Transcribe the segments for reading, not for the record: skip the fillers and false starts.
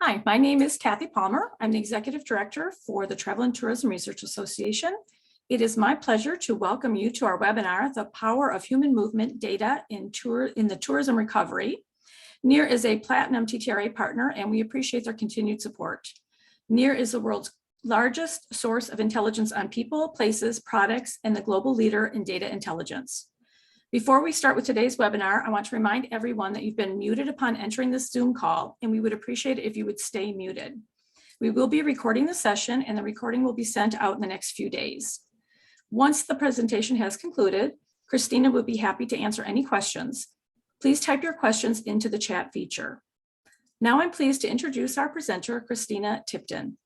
Hi, my name is Kathy Palmer. I'm the Executive Director for the Travel and Tourism Research Association. It is my pleasure to welcome you to our webinar, The Power of Human Movement Data in the Tourism Recovery. NEAR is a Platinum TTRA partner, and we appreciate their continued support. NEAR is the world's largest source of intelligence on people, places, products, and the global leader in data intelligence. Before we start with today's webinar, I want to remind everyone that you've been muted upon entering this Zoom call, and we would appreciate it if you would stay muted. We will be recording the session, and the recording will be sent out in the next few days. Once the presentation has concluded, Christina will be happy to answer any questions. Please type your questions into the chat feature. Now I'm pleased to introduce our presenter, Christina Tipton.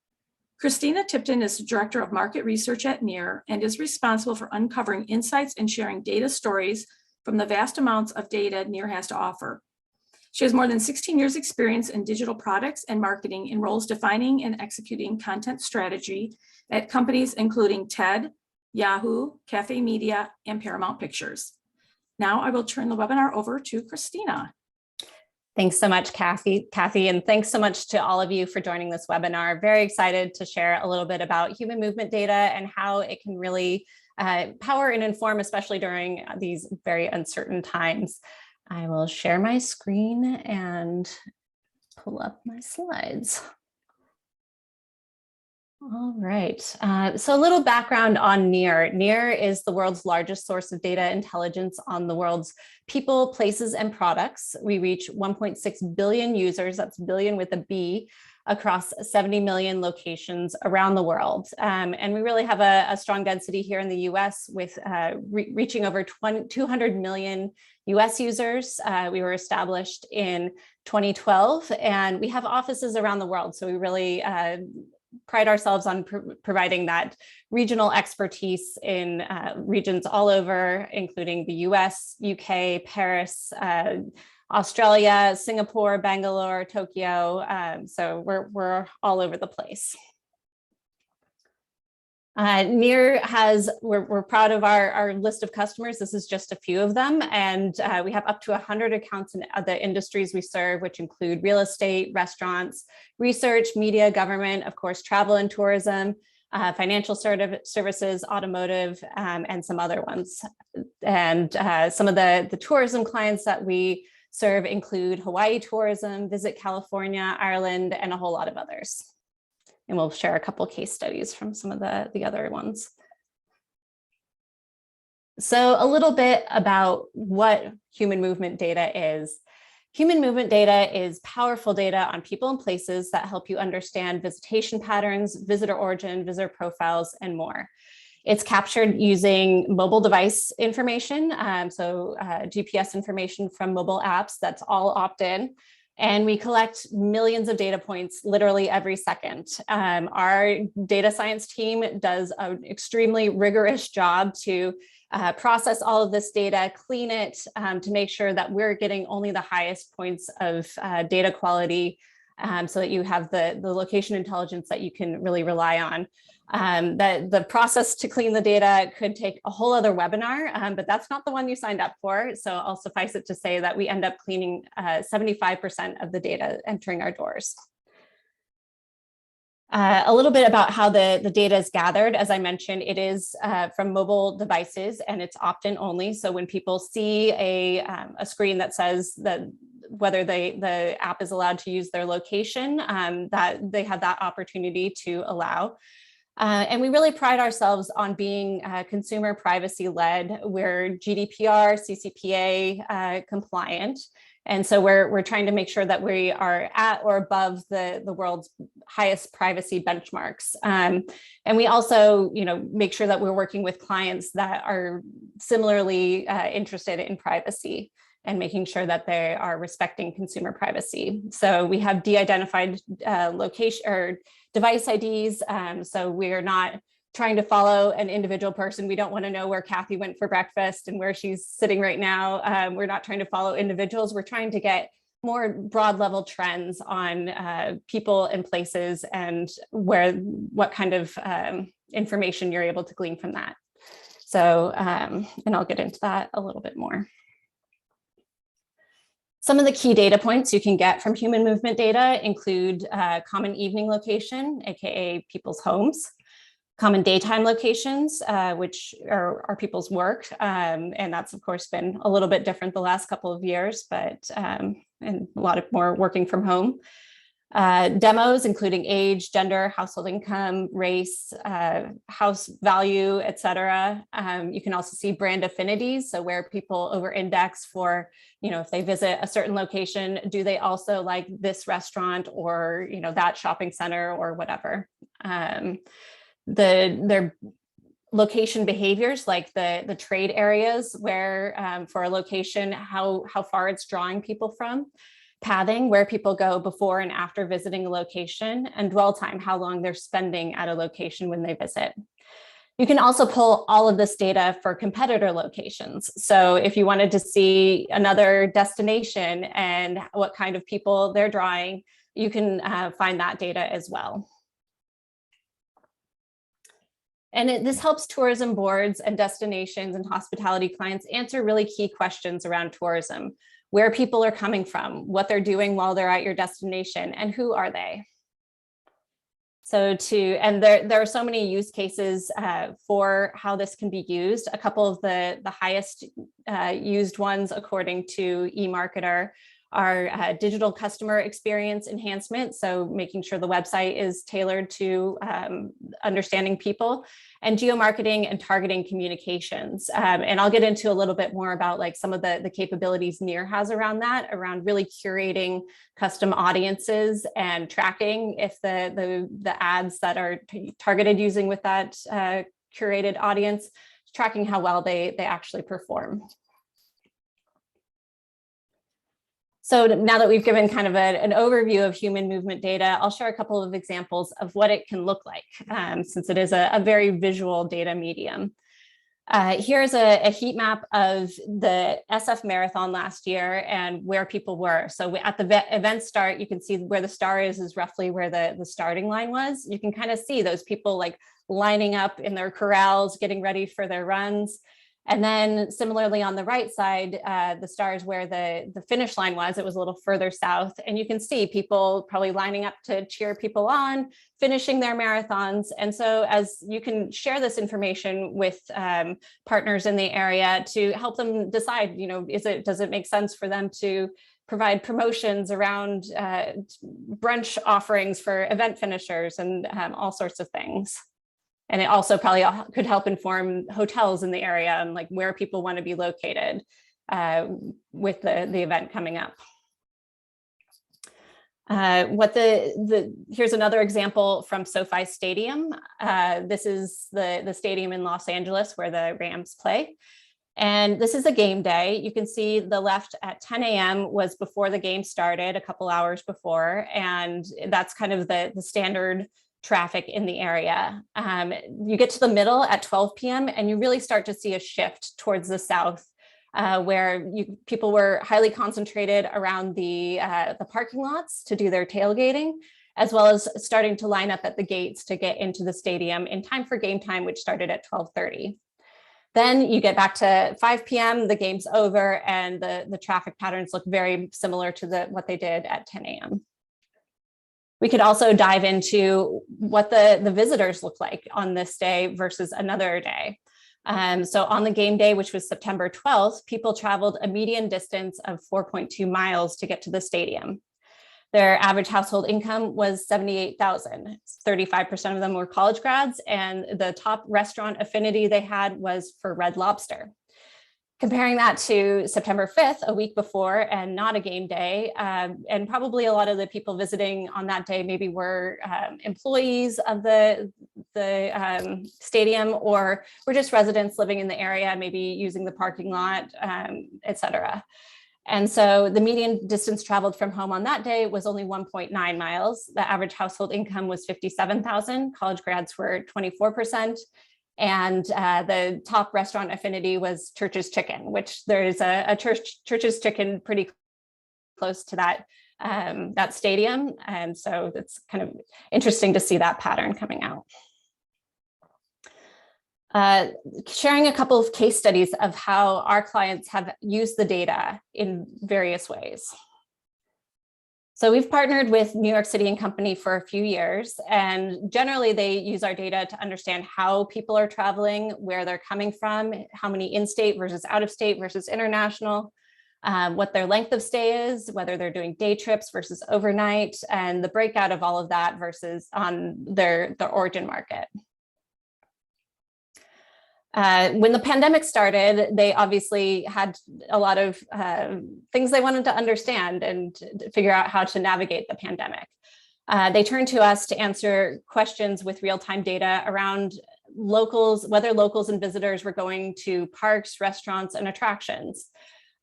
Christina Tipton is the Director of Market Research at NEAR and is responsible for uncovering insights and sharing data stories from the vast amounts of data NEAR has to offer. She has more than 16 years experience in digital products and marketing in roles defining and executing content strategy at companies including TED, Yahoo, Cafe Media, and Paramount Pictures. Now I will turn the webinar over to Christina. Thanks so much, Kathy, and thanks so much to all of you for joining this webinar. Very excited to share a little bit about human movement data and how it can really power and inform, especially during these very uncertain times. I will share my screen and pull up my slides. All right, so a little background on NEAR. NEAR is the world's largest source of data intelligence on the world's people, places, and products. We reach 1.6 billion users, that's billion with a B, across 70 million locations around the world. And we really have a strong density here in the US with reaching over 200 million US users. We were established in 2012, and we have offices around the world. So we really pride ourselves on providing that regional expertise in regions all over, including the US, UK, Paris, Australia, Singapore, Bangalore, Tokyo. So we're all over the place. NEAR has, we're proud of our list of customers. This is just a few of them. And we have up to 100 accounts in the industries we serve, which include real estate, restaurants, research, media, government, of course, travel and tourism, financial services, automotive, and some other ones. And some of the tourism clients that we serve include Hawaii Tourism, Visit California, Ireland, and a whole lot of others. And we'll share a couple case studies from some of the other ones. So a little bit about what human movement data is. Human movement data is powerful data on people and places that help you understand visitation patterns, visitor origin, visitor profiles, and more. It's captured using mobile device information, GPS information from mobile apps, that's all opt-in. And we collect millions of data points literally every second. Our data science team does an extremely rigorous job to process all of this data, clean it to make sure that we're getting only the highest points of data quality so that you have the location intelligence that you can really rely on. The process to clean the data could take a whole other webinar, but that's not the one you signed up for. So I'll suffice it to say that we end up cleaning 75% of the data entering our doors. A little bit about how the data is gathered. As I mentioned, it is from mobile devices and it's opt-in only. So when people see a screen that says that whether the app is allowed to use their location, that they have that opportunity to allow. And we really pride ourselves on being consumer privacy led. We're GDPR, CCPA compliant. And so we're trying to make sure that we are at or above the world's highest privacy benchmarks. And we also, make sure that we're working with clients that are similarly interested in privacy and making sure that they are respecting consumer privacy. So we have de-identified location or device IDs. So we're not trying to follow an individual person. We don't want to know where Kathy went for breakfast and where she's sitting right now. We're not trying to follow individuals. We're trying to get more broad level trends on people and places and what kind of information you're able to glean from that. So, and I'll get into that a little bit more. Some of the key data points you can get from human movement data include common evening location, aka people's homes, common daytime locations, which are people's work. And that's of course been a little bit different the last couple of years, but and a lot of more working from home. Demos, including age, gender, household income, race, house value, et cetera. You can also see brand affinities. So where people over-index for, if they visit a certain location, do they also like this restaurant or, that shopping center or whatever. Their location behaviors, like the trade areas where for a location, how far it's drawing people from. Pathing, where people go before and after visiting a location, and dwell time, how long they're spending at a location when they visit. You can also pull all of this data for competitor locations. So if you wanted to see another destination and what kind of people they're drawing, you can find that data as well. And this helps tourism boards and destinations and hospitality clients answer really key questions around tourism. Where people are coming from, what they're doing while they're at your destination, and who are they? So there are so many use cases for how this can be used. A couple of the highest used ones, according to eMarketer, are digital customer experience enhancement. So making sure the website is tailored to understanding people, and geomarketing and targeting communications. And I'll get into a little bit more about like some of the capabilities Near has around that, around really curating custom audiences and tracking if the ads that are targeted using with that curated audience, tracking how well they actually perform. So now that we've given kind of an overview of human movement data, I'll share a couple of examples of what it can look like, since it is a very visual data medium. Here's a heat map of the SF Marathon last year and where people were. So at the event start, you can see where the star is roughly where the starting line was. You can kind of see those people like lining up in their corrals, getting ready for their runs. And then similarly on the right side, the star is where the finish line was. It was a little further south. And you can see people probably lining up to cheer people on, finishing their marathons. And so as you can share this information with partners in the area to help them decide, does it make sense for them to provide promotions around brunch offerings for event finishers and all sorts of things. And it also probably could help inform hotels in the area and like where people want to be located with the event coming up. Here's another example from SoFi Stadium. This is the stadium in Los Angeles where the Rams play. And this is a game day. You can see the left at 10 a.m. was before the game started, a couple hours before. And that's kind of the standard traffic in the area. You get to the middle at 12 p.m. and you really start to see a shift towards the south, where people were highly concentrated around the parking lots to do their tailgating, as well as starting to line up at the gates to get into the stadium in time for game time, which started at 12:30. Then you get back to 5 p.m., the game's over, and the traffic patterns look very similar to what they did at 10 a.m. We could also dive into what the visitors look like on this day versus another day. So on the game day, which was September 12th, people traveled a median distance of 4.2 miles to get to the stadium. Their average household income was $78,000. 35% of them were college grads, and the top restaurant affinity they had was for Red Lobster. Comparing that to September 5th, a week before, and not a game day, and probably a lot of the people visiting on that day maybe were employees of the stadium, or were just residents living in the area, maybe using the parking lot, et cetera. And so the median distance traveled from home on that day was only 1.9 miles. The average household income was $57,000. College grads were 24%. And the top restaurant affinity was Church's Chicken, which there is a Church's Chicken pretty close to that stadium. And so it's kind of interesting to see that pattern coming out. Sharing a couple of case studies of how our clients have used the data in various ways. So we've partnered with New York City & Company for a few years, and generally they use our data to understand how people are traveling, where they're coming from, how many in-state versus out-of-state versus international, what their length of stay is, whether they're doing day trips versus overnight, and the breakout of all of that versus on their origin market. When the pandemic started, they obviously had a lot of things they wanted to understand and figure out how to navigate the pandemic. They turned to us to answer questions with real-time data around locals, whether locals and visitors were going to parks, restaurants, and attractions,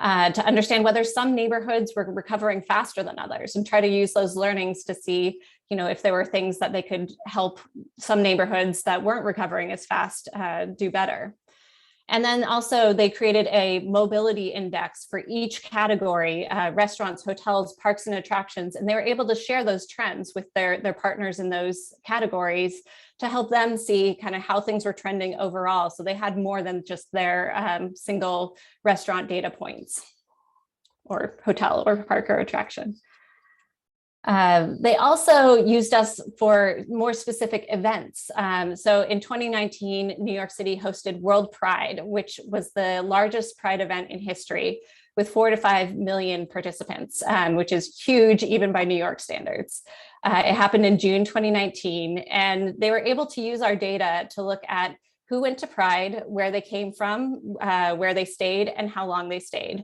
to understand whether some neighborhoods were recovering faster than others, and try to use those learnings to see, if there were things that they could help some neighborhoods that weren't recovering as fast do better. And then also they created a mobility index for each category, restaurants, hotels, parks, and attractions, and they were able to share those trends with their partners in those categories to help them see kind of how things were trending overall. So they had more than just their single restaurant data points or hotel or park or attraction. They also used us for more specific events. So in 2019, New York City hosted World Pride, which was the largest Pride event in history with 4 to 5 million participants, which is huge even by New York standards. It happened in June 2019, and they were able to use our data to look at who went to Pride, where they came from, where they stayed, and how long they stayed.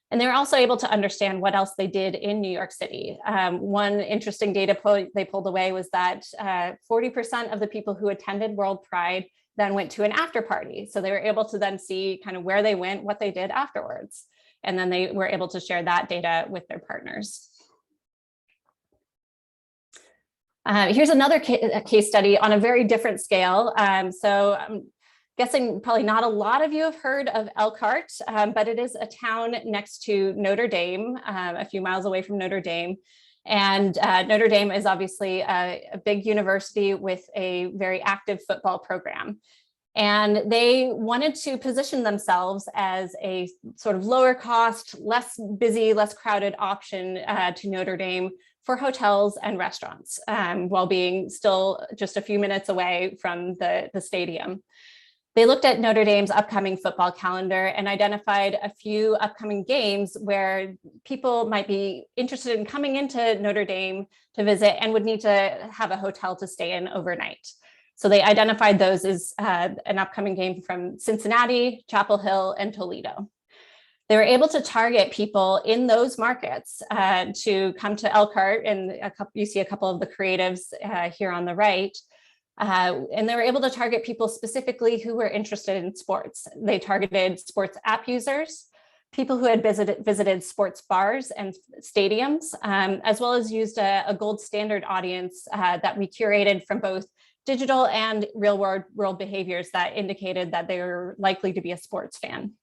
And they were also able to understand what else they did in New York City. One interesting data point they pulled away was that 40% of the people who attended World Pride then went to an after party. So they were able to then see kind of where they went, what they did afterwards. And then they were able to share that data with their partners. Here's another case study on a very different scale. So I'm guessing probably not a lot of you have heard of Elkhart, but it is a town next to Notre Dame, a few miles away from Notre Dame. And Notre Dame is obviously a big university with a very active football program. And they wanted to position themselves as a sort of lower cost, less busy, less crowded option to Notre Dame for hotels and restaurants, while being still just a few minutes away from the stadium. They looked at Notre Dame's upcoming football calendar and identified a few upcoming games where people might be interested in coming into Notre Dame to visit and would need to have a hotel to stay in overnight. So they identified those as an upcoming game from Cincinnati, Chapel Hill, and Toledo. They were able to target people in those markets to come to Elkhart, and you see a couple of the creatives here on the right. And they were able to target people specifically who were interested in sports. They targeted sports app users, people who had visited sports bars and stadiums, as well as used a gold standard audience that we curated from both digital and real world behaviors that indicated that they were likely to be a sports fan.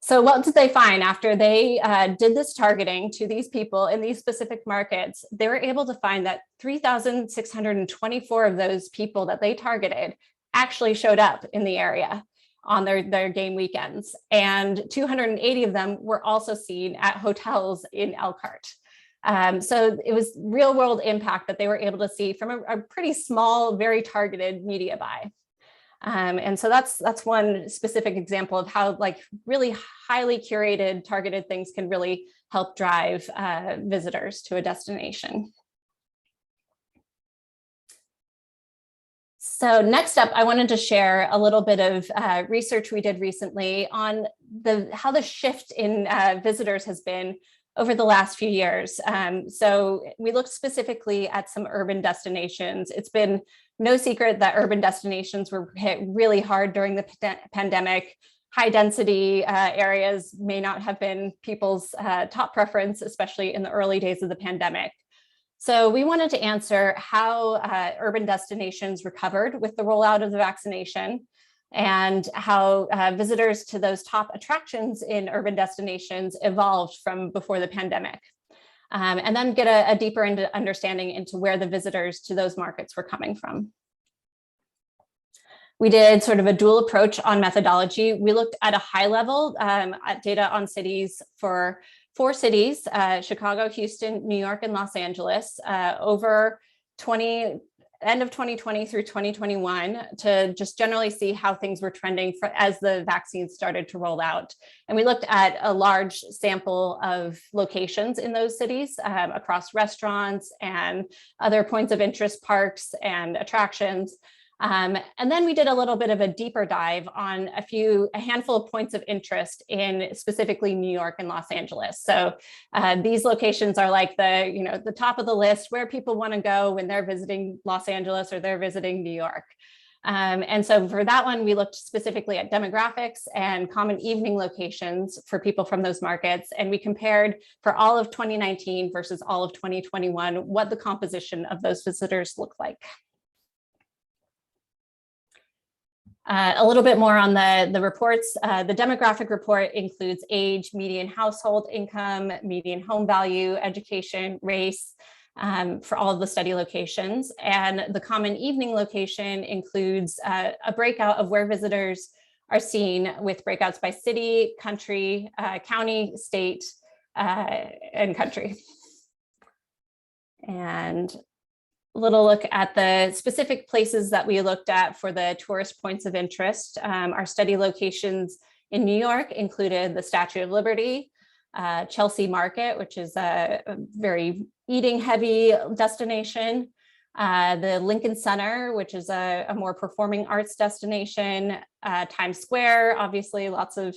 So what did they find after they did this targeting to these people in these specific markets? They were able to find that 3,624 of those people that they targeted actually showed up in the area on their game weekends. And 280 of them were also seen at hotels in Elkhart. So it was real world impact that they were able to see from a pretty small, very targeted media buy. And so that's one specific example of how really highly curated, targeted things can really help drive visitors to a destination. So next up, I wanted to share a little bit of research we did recently on how the shift in visitors has been over the last few years. So we looked specifically at some urban destinations. It's been no secret that urban destinations were hit really hard during the pandemic. High density areas may not have been people's top preference, especially in the early days of the pandemic. So we wanted to answer how urban destinations recovered with the rollout of the vaccination, and how visitors to those top attractions in urban destinations evolved from before the pandemic. And then get a deeper understanding into where the visitors to those markets were coming from. We did sort of a dual approach on methodology. We looked at a high level at data on cities for 4 cities, Chicago, Houston, New York, and Los Angeles, over end of 2020 through 2021, to just generally see how things were trending as the vaccines started to roll out. And we looked at a large sample of locations in those cities across restaurants and other points of interest, parks and attractions. And then we did a little bit of a deeper dive on a handful of points of interest in specifically New York and Los Angeles. So these locations are like the top of the list where people want to go when they're visiting Los Angeles or they're visiting New York. And so for that one, we looked specifically at demographics and common evening locations for people from those markets. And we compared for all of 2019 versus all of 2021, what the composition of those visitors look like. A little bit more on the reports. The demographic report includes age, median household income, median home value, education, race, for all of the study locations. And the common evening location includes a breakout of where visitors are seen, with breakouts by city, country, county, state, and country. And a little look at the specific places that we looked at for the tourist points of interest. Our study locations in New York included the Statue of Liberty, Chelsea Market, which is a very eating heavy destination, the Lincoln Center, which is a more performing arts destination, Times Square, obviously lots of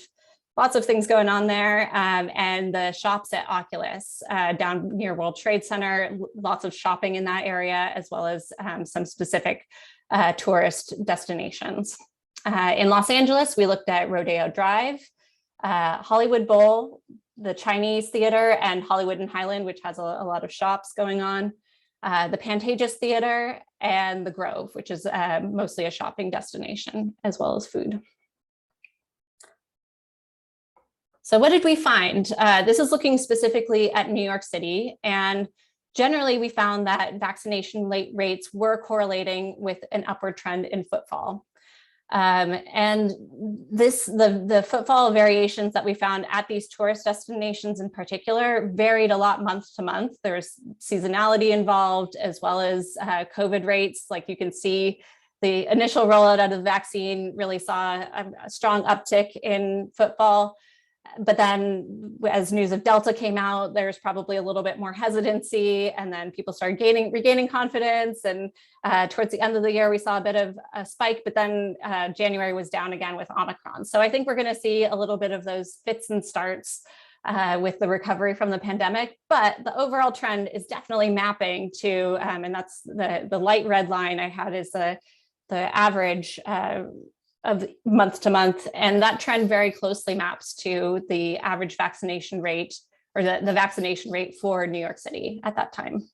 things going on there, and the shops at Oculus down near World Trade Center, lots of shopping in that area, as well as some specific tourist destinations. In Los Angeles, we looked at Rodeo Drive, Hollywood Bowl, the Chinese Theater, and Hollywood and Highland, which has a lot of shops going on, the Pantages Theater, and the Grove, which is mostly a shopping destination, as well as food. So what did we find? This is looking specifically at New York City, and generally we found that vaccination rates were correlating with an upward trend in footfall. And the footfall variations that we found at these tourist destinations in particular varied a lot month to month. There's seasonality involved, as well as COVID rates. Like you can see, the initial rollout of the vaccine really saw a strong uptick in footfall. But then as news of Delta came out, there's probably a little bit more hesitancy, and then people started regaining confidence. And towards the end of the year, we saw a bit of a spike, but then January was down again with Omicron. So I think we're going to see a little bit of those fits and starts with the recovery from the pandemic, but the overall trend is definitely mapping to, and that's the light red line I had is the average of month to month. And that trend very closely maps to the average vaccination rate, or the vaccination rate for New York City at that time.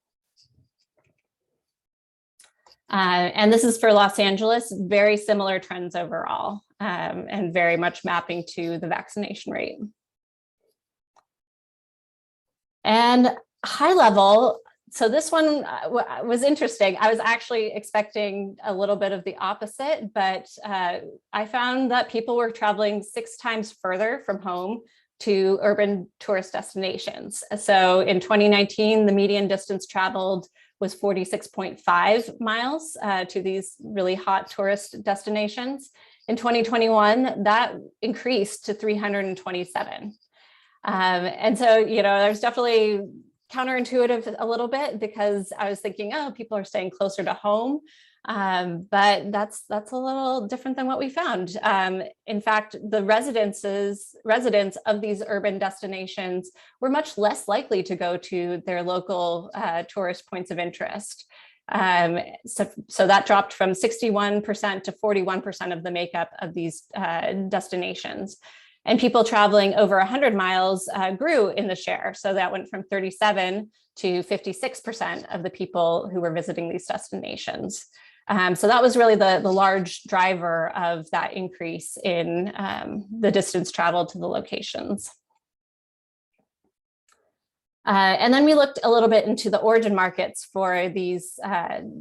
And this is for Los Angeles, very similar trends overall, and very much mapping to the vaccination rate. And high level, so this one was interesting. I was actually expecting a little bit of the opposite, but I found that people were traveling 6 times further from home to urban tourist destinations. So in 2019, the median distance traveled was 46.5 miles to these really hot tourist destinations. In 2021, that increased to 327. And so, there's definitely counterintuitive a little bit, because I was thinking, oh, people are staying closer to home. But that's a little different than what we found. In fact, the residents of these urban destinations were much less likely to go to their local tourist points of interest. So that dropped from 61% to 41% of the makeup of these destinations. And people traveling over 100 miles grew in the share. So that went from 37 to 56% of the people who were visiting these destinations. So that was really the large driver of that increase in the distance traveled to the locations. And then we looked a little bit into the origin markets for these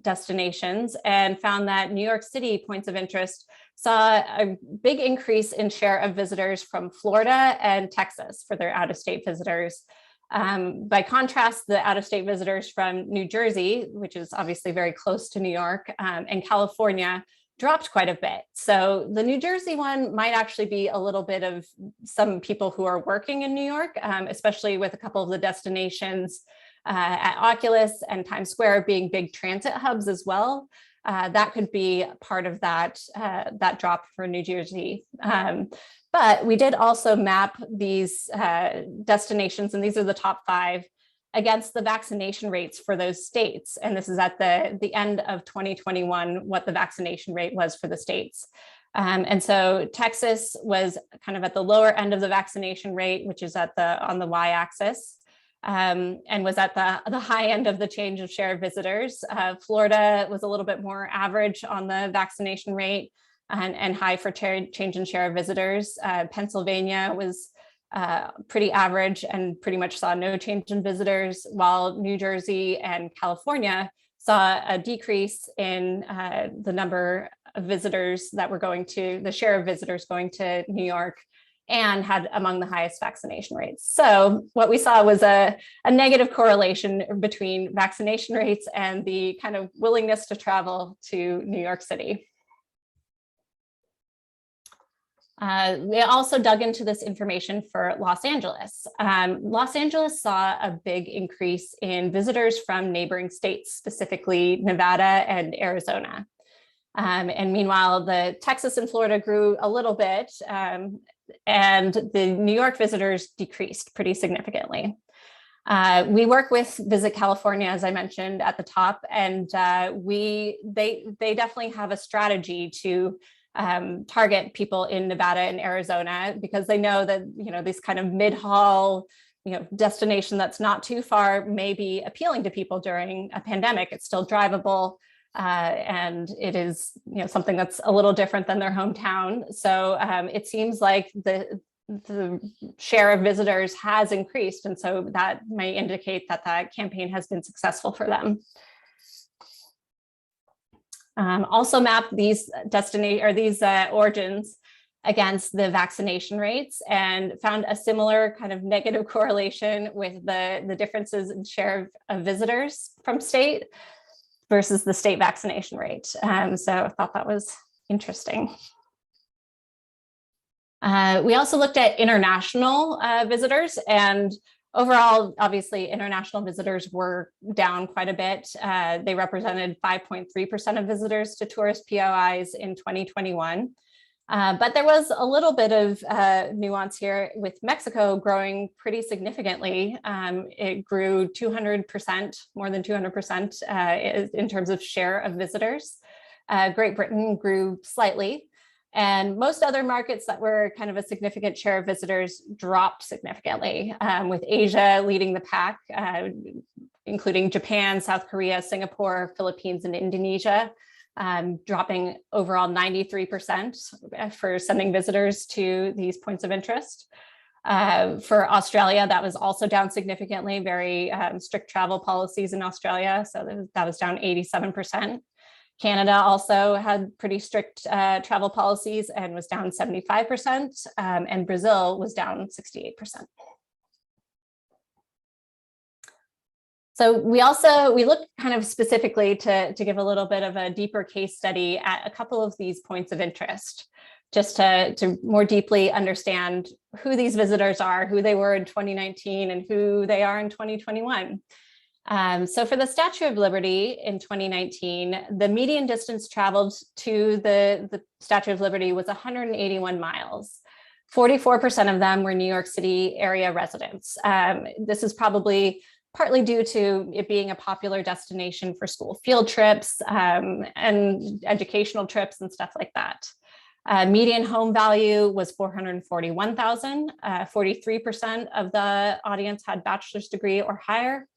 destinations and found that New York City points of interest saw a big increase in share of visitors from Florida and Texas for their out-of-state visitors. By contrast, the out-of-state visitors from New Jersey, which is obviously very close to New York, and California dropped quite a bit. So the New Jersey one might actually be a little bit of some people who are working in New York, especially with a couple of the destinations at Oculus and Times Square being big transit hubs as well. That could be part of that, that drop for New Jersey. But we did also map these destinations, and these are the top 5, against the vaccination rates for those states. And this is at the end of 2021, what the vaccination rate was for the states. And so Texas was kind of at the lower end of the vaccination rate, which is at on the y-axis, and was at the high end of the change of share of visitors. Florida was a little bit more average on the vaccination rate and high for change in share of visitors. Pennsylvania was pretty average and pretty much saw no change in visitors, while New Jersey and California saw a decrease in the number of visitors that were going to, the share of visitors going to New York, and had among the highest vaccination rates. So what we saw was a negative correlation between vaccination rates and the kind of willingness to travel to New York City. We also dug into this information for Los Angeles. Los Angeles saw a big increase in visitors from neighboring states, specifically Nevada and Arizona. And meanwhile, the Texas and Florida grew a little bit, and the New York visitors decreased pretty significantly. We work with Visit California, as I mentioned at the top, and they definitely have a strategy to target people in Nevada and Arizona, because they know that, you know, this kind of mid-haul, you know, destination that's not too far may be appealing to people during a pandemic. It's still drivable, and it is, you know, something that's a little different than their hometown. So it seems like the share of visitors has increased, and so that may indicate that that campaign has been successful for them. Also map these origins against the vaccination rates and found a similar kind of negative correlation with the differences in share of visitors from state versus the state vaccination rate. So I thought that was interesting. We also looked at international visitors, and overall, obviously, international visitors were down quite a bit. They represented 5.3% of visitors to tourist POIs in 2021. But there was a little bit of nuance here, with Mexico growing pretty significantly. It grew 200%, more than 200% in terms of share of visitors. Great Britain grew slightly. And most other markets that were kind of a significant share of visitors dropped significantly, with Asia leading the pack, including Japan, South Korea, Singapore, Philippines, and Indonesia, dropping overall 93% for sending visitors to these points of interest. For Australia, that was also down significantly, very strict travel policies in Australia. So that was down 87%. Canada also had pretty strict travel policies and was down 75%, and Brazil was down 68%. So we looked kind of specifically to give a little bit of a deeper case study at a couple of these points of interest, just to more deeply understand who these visitors are, who they were in 2019 and who they are in 2021. So for the Statue of Liberty in 2019, the median distance traveled to the Statue of Liberty was 181 miles. 44% of them were New York City area residents. This is probably partly due to it being a popular destination for school field trips and educational trips and stuff like that. Median home value was $441,000. 43% of the audience had bachelor's degree or higher.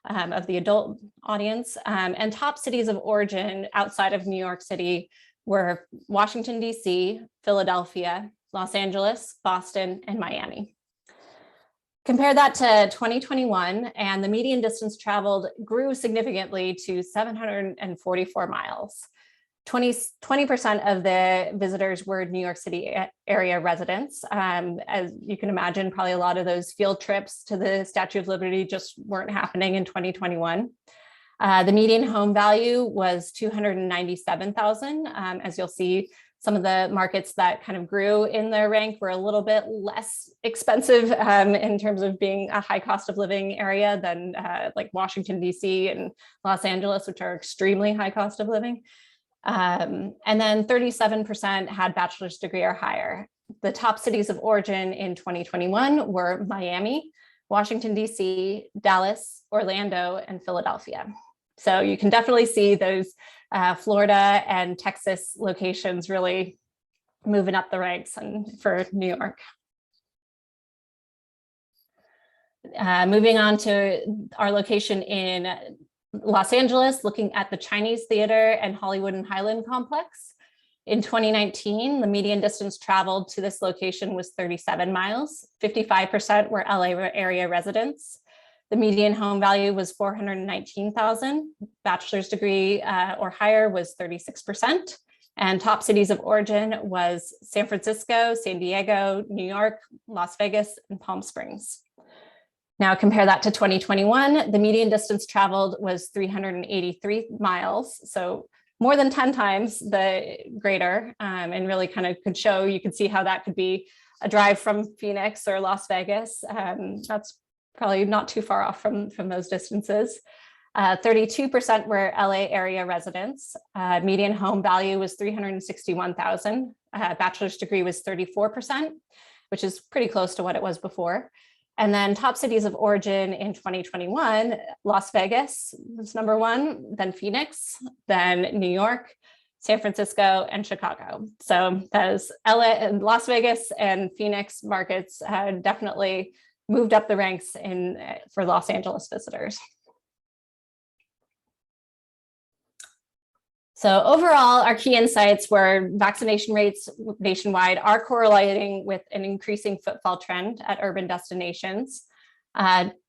Of the adult audience, and top cities of origin outside of New York City were Washington, D.C., Philadelphia, Los Angeles, Boston, and Miami. Compare that to 2021, and the median distance traveled grew significantly to 744 miles. 20% of the visitors were New York City area residents. As you can imagine, probably a lot of those field trips to the Statue of Liberty just weren't happening in 2021. The median home value was $297,000. As you'll see, some of the markets that kind of grew in their rank were a little bit less expensive in terms of being a high cost of living area than like Washington, DC and Los Angeles, which are extremely high cost of living. And then 37% had bachelor's degree or higher. The top cities of origin in 2021 were Miami, Washington, DC, Dallas, Orlando, and Philadelphia. So you can definitely see those Florida and Texas locations really moving up the ranks and for New York. Moving on to our location in Los Angeles, looking at the Chinese Theater and Hollywood and Highland complex. In 2019, the median distance traveled to this location was 37 miles. 55% were LA area residents. The median home value was $419,000. Bachelor's degree or higher was 36%. And top cities of origin was San Francisco, San Diego, New York, Las Vegas, and Palm Springs. Now compare that to 2021, the median distance traveled was 383 miles. So more than 10 times the greater, and really kind of could show, you can see how that could be a drive from Phoenix or Las Vegas. That's probably not too far off from those distances. 32% were LA area residents. Median home value was $361,000. Bachelor's degree was 34%, which is pretty close to what it was before. And then top cities of origin in 2021, Las Vegas was number one, then Phoenix, then New York, San Francisco, and Chicago. So those LA and Las Vegas and Phoenix markets had definitely moved up the ranks for Los Angeles visitors. So overall, our key insights were vaccination rates nationwide are correlating with an increasing footfall trend at urban destinations.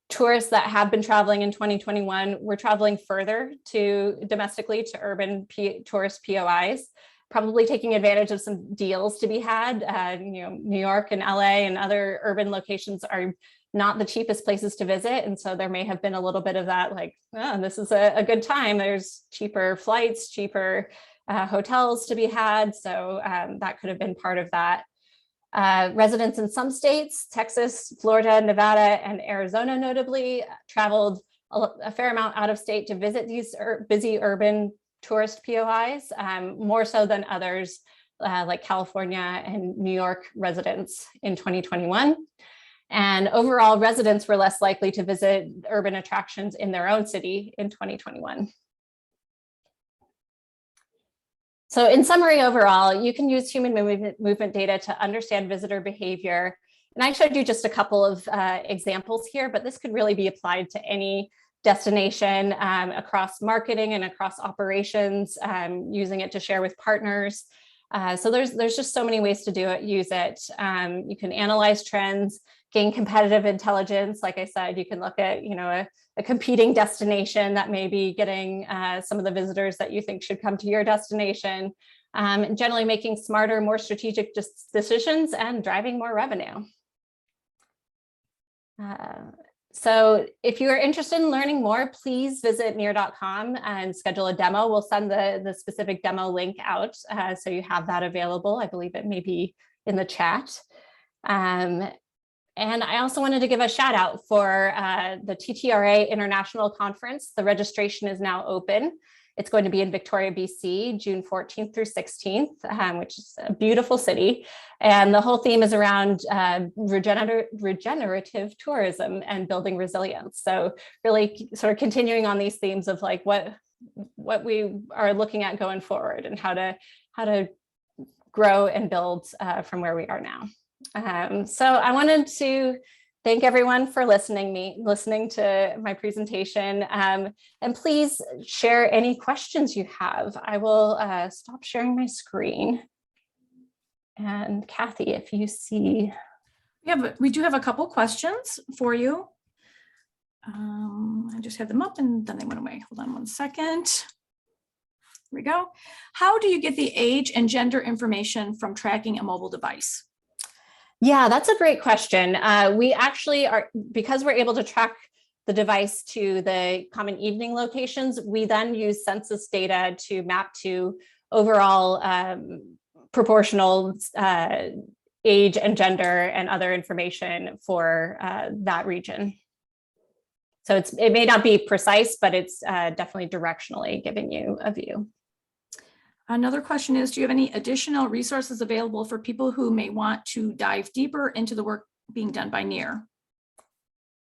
Tourists that have been traveling in 2021 were traveling further domestically to urban tourist POIs, probably taking advantage of some deals to be had. New York and LA and other urban locations are not the cheapest places to visit. And so there may have been a little bit of that, like, oh, this is a good time. There's cheaper flights, cheaper hotels to be had. So that could have been part of that. Residents in some states, Texas, Florida, Nevada, and Arizona notably, traveled a fair amount out of state to visit these busy urban tourist POIs, more so than others like California and New York residents in 2021. And overall, residents were less likely to visit urban attractions in their own city in 2021. So in summary, overall, you can use human movement data to understand visitor behavior. And I showed you just a couple of examples here, but this could really be applied to any destination across marketing and across operations, using it to share with partners. So there's just so many ways to use it. You can analyze trends, gain competitive intelligence. Like I said, you can look at, a competing destination that may be getting some of the visitors that you think should come to your destination, and generally making smarter, more strategic decisions and driving more revenue. So if you are interested in learning more, please visit near.com and schedule a demo. We'll send the specific demo link out so you have that available. I believe it may be in the chat. And I also wanted to give a shout out for the TTRA International Conference. The registration is now open. It's going to be in Victoria, BC, June 14th through 16th, which is a beautiful city. And the whole theme is around regenerative tourism and building resilience. So really sort of continuing on these themes of like what we are looking at going forward and how to grow and build from where we are now. So I wanted to thank everyone for listening to my presentation, and please share any questions you have. I will stop sharing my screen. And Kathy, if you see. We do have a couple questions for you. I just had them up and then they went away. Hold on one second. Here we go. How do you get the age and gender information from tracking a mobile device? Yeah, that's a great question. We actually are, because we're able to track the device to the common evening locations, we then use census data to map to overall proportional age and gender and other information for that region. So it may not be precise, but it's definitely directionally giving you a view. Another question is, do you have any additional resources available for people who may want to dive deeper into the work being done by NEAR?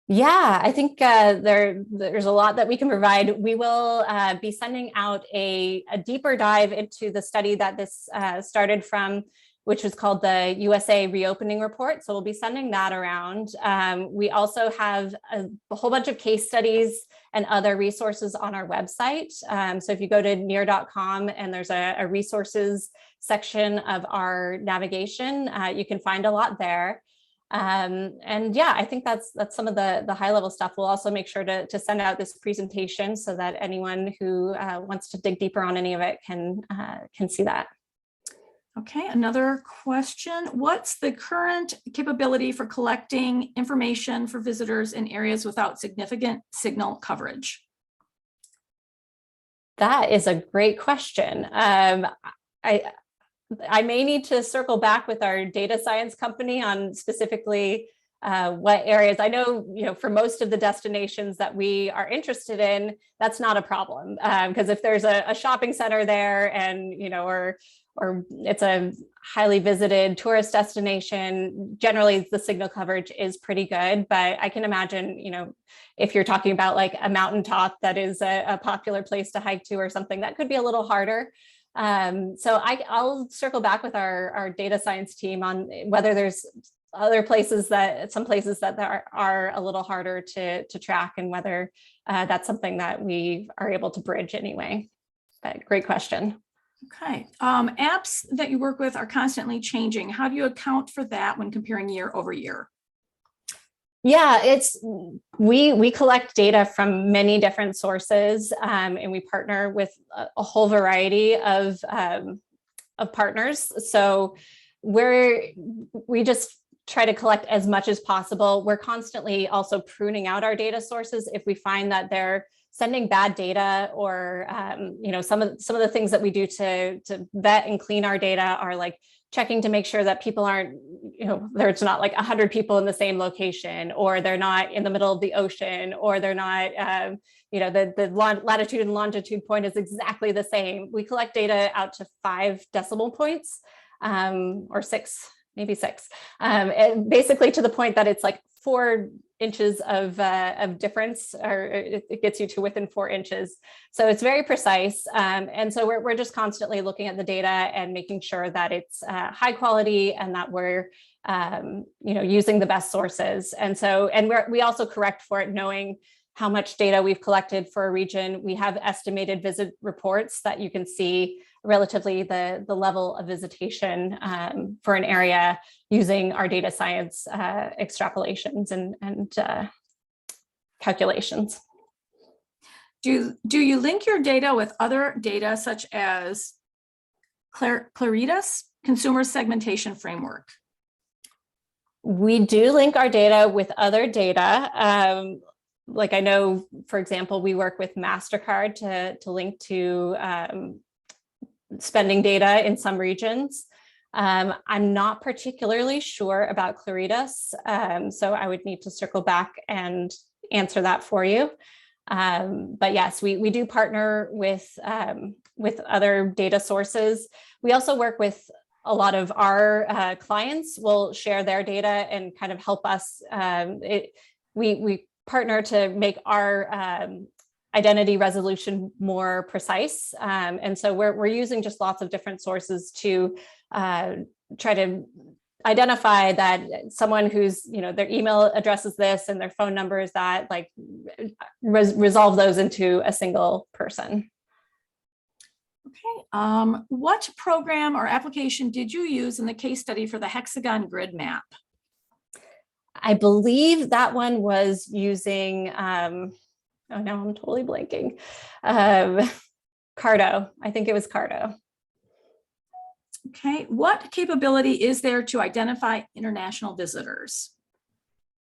Yeah, I think there's a lot that we can provide. We will be sending out a deeper dive into the study that this started from, which was called the USA Reopening Report. So we'll be sending that around. We also have a whole bunch of case studies and other resources on our website. So if you go to near.com and there's a resources section of our navigation, you can find a lot there. And yeah, I think that's some of the high level stuff. We'll also make sure to send out this presentation so that anyone who wants to dig deeper on any of it can see that. Okay, another question. What's the current capability for collecting information for visitors in areas without significant signal coverage? That is a great question. I may need to circle back with our data science company on specifically what areas. I know, for most of the destinations that we are interested in, that's not a problem. Because if there's a shopping center there and, or it's a highly visited tourist destination, generally the signal coverage is pretty good. But I can imagine, if you're talking about like a mountaintop that is a popular place to hike to or something, that could be a little harder. So I'll circle back with our data science team on whether there's other places some places that are a little harder to track and whether that's something that we are able to bridge anyway. But great question. Okay. Apps that you work with are constantly changing. How do you account for that when comparing year over year? Yeah, we collect data from many different sources, and we partner with a whole variety of partners. So we just try to collect as much as possible. We're constantly also pruning out our data sources if we find that they're sending bad data, or some of the things that we do to vet and clean our data are like checking to make sure that people aren't, there's not like 100 people in the same location, or they're not in the middle of the ocean, or they're not, the latitude and longitude point is exactly the same. We collect data out to 5 decimal points, or 6, maybe 6, and basically to the point that it's like 4 inches of difference, or it gets you to within 4 inches. So it's very precise. And so we're just constantly looking at the data and making sure that it's high quality and that we're using the best sources. And we also correct for it, knowing how much data we've collected for a region. We have estimated visit reports that you can see relatively the level of visitation for an area using our data science extrapolations and calculations. Do you link your data with other data such as Claritas consumer segmentation framework? We do link our data with other data. Like I know, for example, we work with MasterCard to link to spending data in some regions. I'm not particularly sure about Claritas, so I would need to circle back and answer that for you. But yes, we do partner with other data sources. We also work with a lot of our clients will share their data and kind of help us. We partner to make our identity resolution more precise. And so we're using just lots of different sources to try to identify that someone who's, their email address is this and their phone number is that, like resolve those into a single person. Okay. What program or application did you use in the case study for the hexagon grid map? I believe that one was using, oh, now I'm totally blanking. Cardo. I think it was Cardo. Okay, what capability is there to identify international visitors?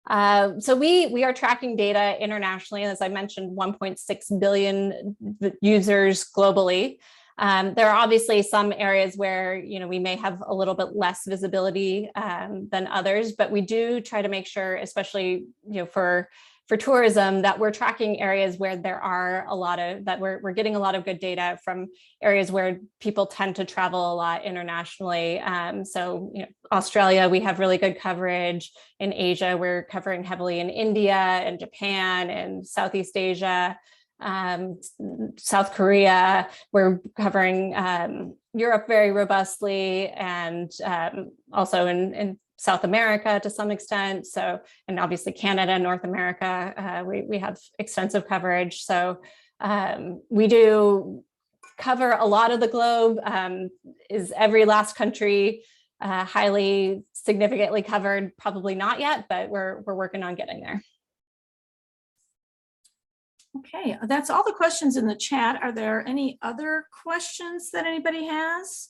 So we are tracking data internationally, as I mentioned, 1.6 billion users globally. There are obviously some areas where we may have a little bit less visibility than others, but we do try to make sure, especially for tourism, that we're tracking areas where there are we're getting a lot of good data from areas where people tend to travel a lot internationally. So Australia, we have really good coverage. In Asia, we're covering heavily in India and Japan and Southeast Asia. South Korea, we're covering Europe very robustly, and also in South America to some extent. So, and obviously Canada, North America, we have extensive coverage. So we do cover a lot of the globe. Is every last country highly significantly covered? Probably not yet, but we're working on getting there. Okay, that's all the questions in the chat. Are there any other questions that anybody has?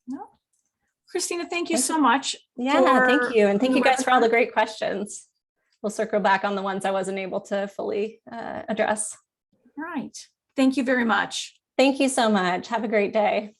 No? Christina, thank you so much. Yeah, thank you. And thank you guys for all the great questions. We'll circle back on the ones I wasn't able to fully address. All right. Thank you very much. Thank you so much. Have a great day.